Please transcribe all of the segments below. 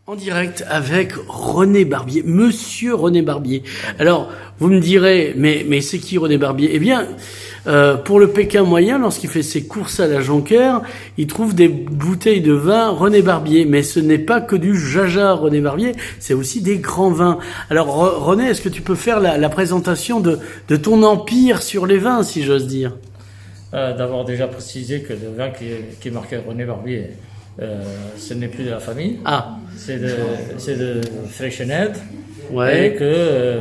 En direct avec René Barbier, Monsieur René Barbier. Alors, vous me direz, mais c'est qui René Barbier? Eh bien, pour le Pékin moyen, lorsqu'il fait ses courses à la Jonquière, il trouve des bouteilles de vin René Barbier. Mais ce n'est pas que du jaja René Barbier, c'est aussi des grands vins. Alors, René, est-ce que tu peux faire la présentation de ton empire sur les vins, si j'ose dire? D'abord déjà préciser que le vin qui est marqué René Barbier, ce n'est plus de la famille. Ah. C'est de Freixenet. Ouais. Et que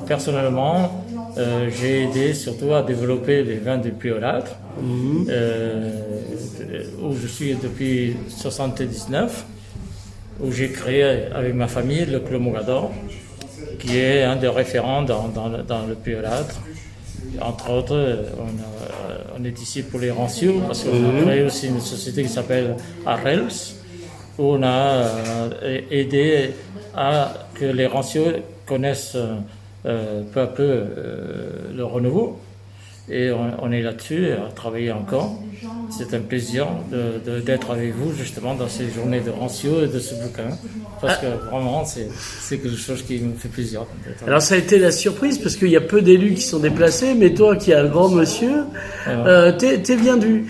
personnellement, j'ai aidé surtout à développer les vins du Priorat, où je suis depuis 1979, où j'ai créé avec ma famille le Clos Mogador, qui est un des référents dans le Priorat. Entre autres, on est ici pour les rancios, parce qu'on a créé aussi une société qui s'appelle Arrels, où on a aidé à que les rancios connaissent peu à peu le renouveau. Et on est là-dessus à travailler encore. C'est un plaisir d'être avec vous justement dans ces journées de rancio et de ce bouquin. Parce que vraiment, c'est quelque chose qui me fait plaisir. Alors ça a été la surprise parce qu'il y a peu d'élus qui sont déplacés, mais toi qui es un grand monsieur, t'es bien dû.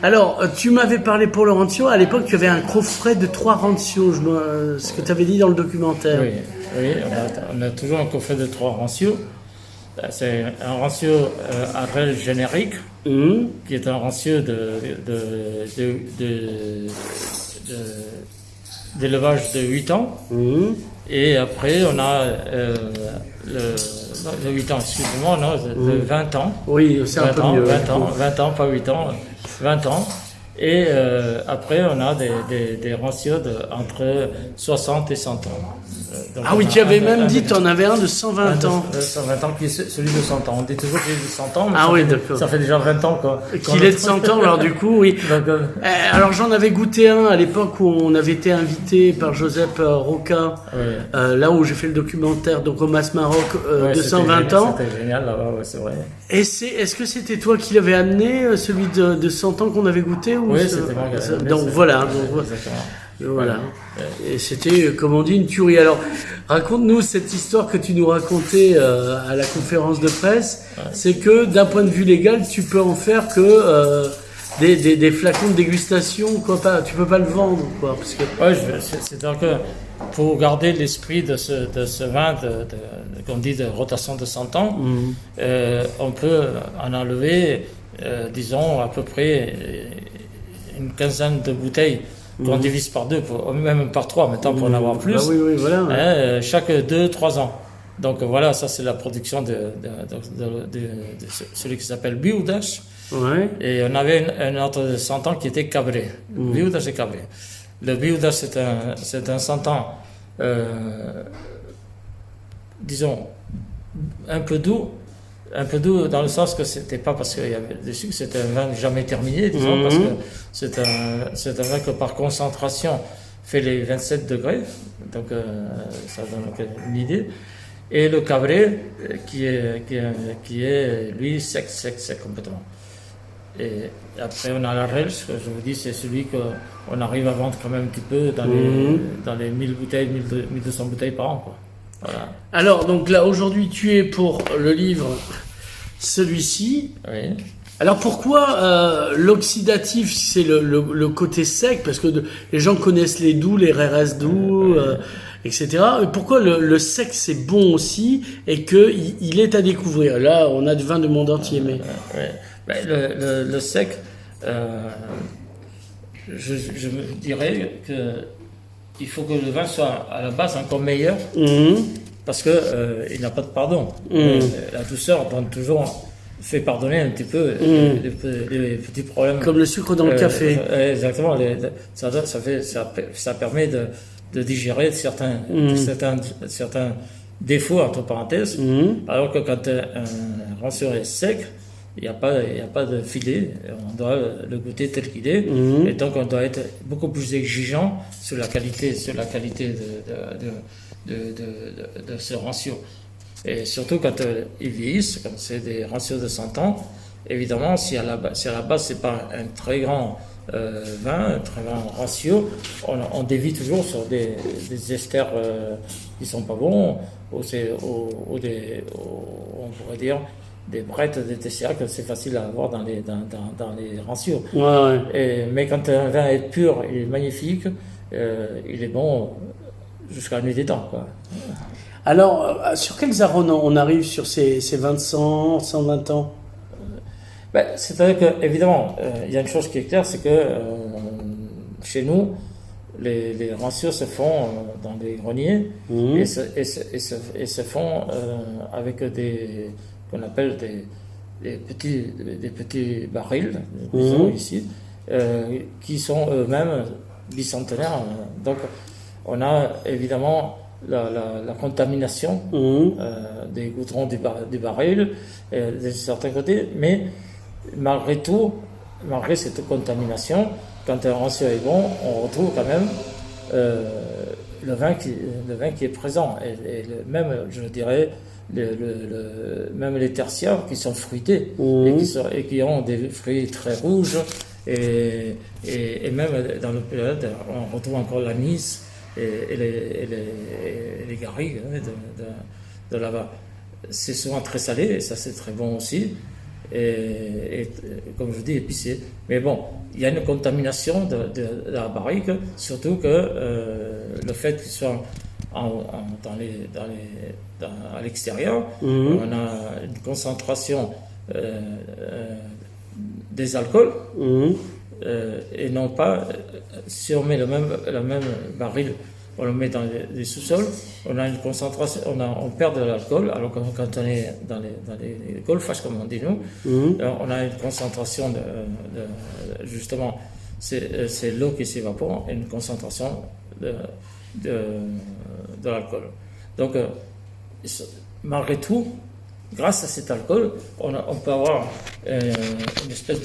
Alors, tu m'avais parlé pour le rancio, à l'époque tu avais un coffret de 3 rancios, ce que tu avais dit dans le documentaire. Oui, on a toujours un coffret de 3 rancios. C'est un rancio Arrel générique, qui est un rancio d'élevage de 8 ans. Et après, on a le 8 ans, excusez-moi, non, de 20 ans. Oui, c'est un peu mieux. 20 ans, pas 8 ans, 20 ans. Et après, on a des rancios entre 60 et 100 ans. Donc, ah oui, tu avais même dit que tu en avais un de 120 ans. 120 ans, qui est celui de 100 ans. On dit toujours qu'il est de 100 ans, mais ça fait déjà 20 ans. Qu'il est de 100 ans, alors du coup, oui. Donc, alors j'en avais goûté un à l'époque où on avait été invité par Joseph Roca, là où j'ai fait le documentaire, donc au Mas Maroc, de 120 ans. C'était génial, là-bas, c'est vrai. Et est-ce que c'était toi qui l'avais amené, celui de 100 ans qu'on avait goûté ou oui, c'était moi qui l'avais amené. Donc voilà. Voilà. Et c'était, comme on dit, une tuerie. Alors, raconte-nous cette histoire que tu nous racontais à la conférence de presse. C'est que, d'un point de vue légal, tu peux en faire que des flacons de dégustation, quoi. Tu peux pas le vendre, quoi. Parce que... c'est-à-dire que pour garder l'esprit de ce vin, qu'on dit de rotation de 100 ans, on peut en enlever, disons, à peu près une quinzaine de bouteilles. Qu'on divise par 2, même par 3 maintenant pour en avoir plus. Bah oui, voilà. Chaque 2-3 ans. Donc voilà, ça c'est la production de celui qui s'appelle Biudas. Ouais. Et on avait un autre de 100 ans qui était Cabré. Biudas et Cabré. Le Biudas c'est un 100 ans, disons, un peu doux dans le sens que c'était pas parce qu'il y avait des sucres, c'était un vin jamais terminé, disons, parce que c'est un vin que par concentration fait les 27 degrés, donc ça donne une idée. Et le Cabré qui est lui sec complètement. Et après on a la Rels, que je vous dis, c'est celui qu'on arrive à vendre quand même un petit peu dans les 1000 bouteilles, 1200 bouteilles par an, quoi. Voilà. Alors, donc là, aujourd'hui, tu es pour le livre, celui-ci. Oui. Alors, pourquoi l'oxydatif, c'est le côté sec? Parce que les gens connaissent les doux, les RRS doux, etc. Et pourquoi le sec, c'est bon aussi et qu'il est à découvrir? Là, on a du vin du monde entier, mais... Le sec, je me dirais que il faut que le vin soit à la base encore meilleur, parce que il n'a pas de pardon. La douceur donne toujours, fait pardonner un petit peu les petits problèmes. Comme le sucre dans le café. Exactement. Ça permet de digérer certains défauts, entre parenthèses. Alors que quand un rancio est sec, il n'y a pas de filet, on doit le goûter tel qu'il est, et donc on doit être beaucoup plus exigeant sur la qualité de ce rancio. Et surtout quand ils vieillissent, comme c'est des rancios de 100 ans, évidemment, si à la base c'est pas un très grand vin, très bon ratio. On dévie toujours sur des esters qui sont pas bons, ou on pourrait dire des brettes de TCA que c'est facile à avoir dans les ratios. Mais quand un vin est pur, il est magnifique, il est bon jusqu'à la nuit des temps, quoi. Alors, sur quels arômes on arrive sur ces 120 ans? C'est-à-dire qu'évidemment, il y a une chose qui est claire, c'est que chez nous, les ratios se font dans des greniers et se font avec qu'on appelle des petits barils, disons ici, qui sont eux-mêmes bicentenaires. Donc, on a évidemment la contamination des goudrons du baril de certains côtés, mais malgré tout, malgré cette contamination, quand un ratio est bon, on retrouve quand même le vin qui est présent. Et même, je dirais, même les tertiaires qui sont fruités et qui ont des fruits très rouges. Et même dans le période, on retrouve encore l'anis et les garrigues de là-bas. C'est souvent très salé, et ça c'est très bon aussi. Et comme je dis, épicé. Mais bon, il y a une contamination de la barrique, surtout que le fait qu'il soit à l'extérieur, on a une concentration des alcools, et non pas, si on met le même baril, on le met dans les sous-sols, on a une concentration, on perd de l'alcool, alors que quand on est dans les golfs, comme on dit nous, on a une concentration justement, c'est l'eau qui s'évapore, et une concentration de l'alcool. Donc, malgré tout, grâce à cet alcool, on peut avoir une espèce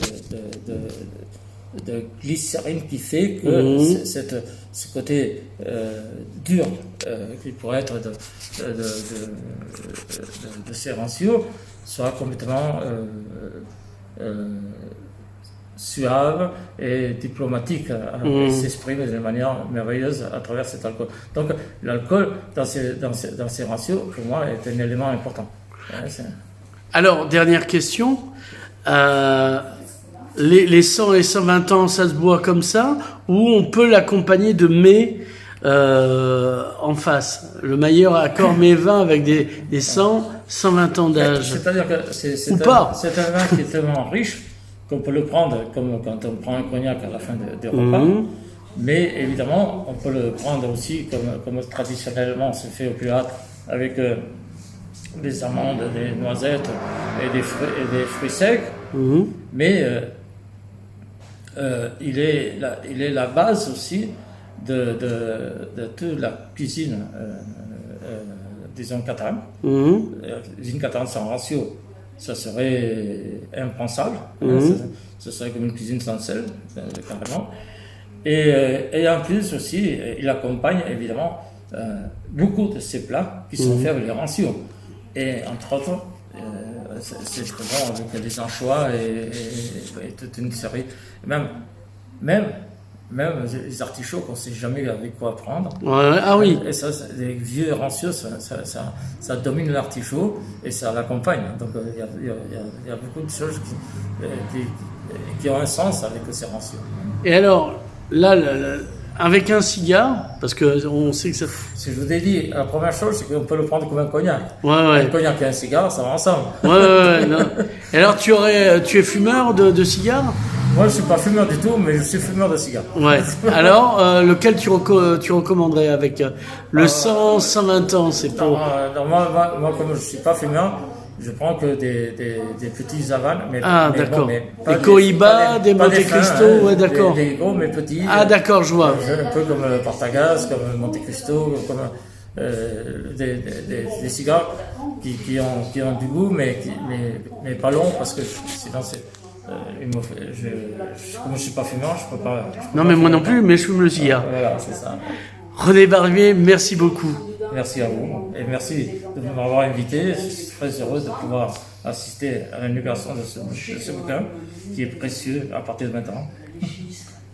de glycérine qui fait que ce côté dur qui pourrait être de ces ratios soit complètement suave et diplomatique, s'exprime de manière merveilleuse à travers cet alcool. Donc l'alcool dans ces ratios, pour moi, est un élément important. Alors, dernière question. Les 100 et 120 ans, ça se boit comme ça, ou on peut l'accompagner de mets en face? Le meilleur accord mets vin avec des 100, 120 ans d'âge. C'est-à-dire que c'est un vin qui est tellement riche qu'on peut le prendre comme quand on prend un cognac à la fin des repas. Mais évidemment, on peut le prendre aussi comme traditionnellement se fait au Puat, avec des amandes, des noisettes et des fruits secs. Mais il est la base aussi de toute la cuisine, disons, catalane. La cuisine catalane sans ratio, ça serait impensable. Ce serait comme une cuisine sans sel, carrément. Et en plus aussi, il accompagne évidemment beaucoup de ces plats qui sont faits avec les ratios. Et entre autres, c'est bon avec les anchois et toute une série, même les artichauts qu'on ne sait jamais avec quoi prendre. Ah oui. Et ça, les vieux ratios, ça domine l'artichaut et ça l'accompagne. Donc il y a beaucoup de choses qui ont un sens avec ces ratios. Et alors, là, avec un cigare, parce qu'on sait que ça... Si je vous ai dit, la première chose, c'est qu'on peut le prendre comme un cognac. Un cognac et un cigare, ça va ensemble. Non. Et alors, tu es fumeur de cigares? Moi, je ne suis pas fumeur du tout, mais je suis fumeur de cigares. Alors, lequel tu recommanderais avec le 100, 120 ans, c'est pour... Moi, comme je ne suis pas fumeur, je prends que des petits Havanes. D'accord. Des Cohiba, des Monte Cristo, d'accord. Des gros, mais petits. D'accord, je vois. Un peu comme Partagaz, comme Monte Cristo, comme des cigares qui ont du goût, mais pas long, parce que sinon c'est... comme je ne suis pas fumeur, je ne peux pas... Non, mais moi non plus, mais je fume le cigare. Voilà, c'est ça. René Barbier, merci beaucoup. Merci à vous et merci de m'avoir invité. Je suis très heureux de pouvoir assister à l'inauguration de ce bouquin qui est précieux à partir de maintenant.